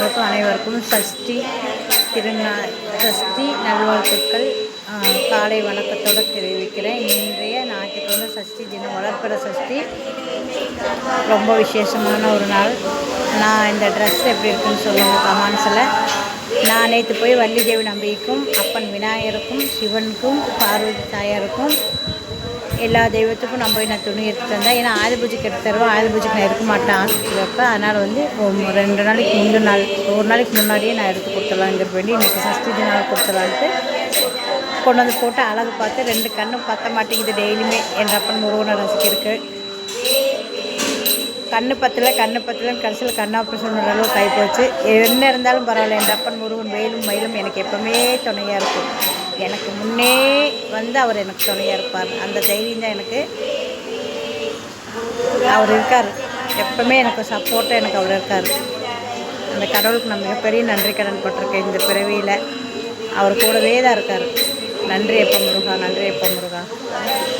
சொந்தங்களுக்கும் அனைவருக்கும் சஷ்டி நல்வாழ்த்துக்கள். காலை வணக்கத்தோடு தெரிவிக்கிறேன். இன்றைய ஞாயிற்றுக்கிழமை சஷ்டி தினம், வளர்ப்பிற சஷ்டி. ரொம்ப விசேஷமான ஒரு நாள். நான் இந்த ட்ரெஸ் எப்படி இருக்குன்னு சொல்லுங்கள் கமெண்ட்ஸில். நான் நேற்று போய் வள்ளி தேவி நம்பிக்கும், அப்பன் விநாயகருக்கும், சிவனுக்கும், பார்வதி தாயாருக்கும், எல்லா தெய்வத்துக்கும் நான் போய் துணி எடுத்துகிட்டு வந்தேன். ஏன்னா ஆயுத பூஜைக்கு எடுத்து தருவேன். ஆயுத பூஜைக்கு நான் இருக்க மாட்டேன் ஆஸ்பத்திரி அப்போ. அதனால் 2 நாளைக்கு முந்தின நாள், ஒரு நாளைக்கு முன்னாடியே நான் எடுத்து கொடுத்துடலாங்கிற வேண்டி இன்றைக்கி சஷ்டி தினம் கொடுத்துடலான்ட்டு கொண்டு வந்து போட்டு அழகு பார்த்து 2 கண்ணும் பற்ற மாட்டேங்குது. டெய்லியுமே என் அப்பன் முருகனை ரசிக்கிறதுக்கு கண்ணு பத்தலைன்னு கடைசியில் கண் ஆப்ரேஷன் பண்ணுற அளவுக்கு கை போச்சு. என்ன இருந்தாலும் பரவாயில்ல, என் அப்பன் முருகன் வேலும் மயிலும் எனக்கு எப்போவுமே துணையாக இருக்கும். எனக்கு முன்னே அவர் எனக்கு துணையாக இருப்பார். அந்த தைரியம் தான் எனக்கு. அவர் இருக்கார் எப்போவுமே எனக்கு சப்போர்ட்டாக. எனக்கு அவர் இருக்கார். அந்த கடவுளுக்கு நான் மிகப்பெரிய நன்றி கடன் பட்டிருக்கேன் இந்த பிறவியில். அவர் கூடவே தான் இருக்கார். நன்றி அப்பா முருகா, நன்றி அப்பா முருகா.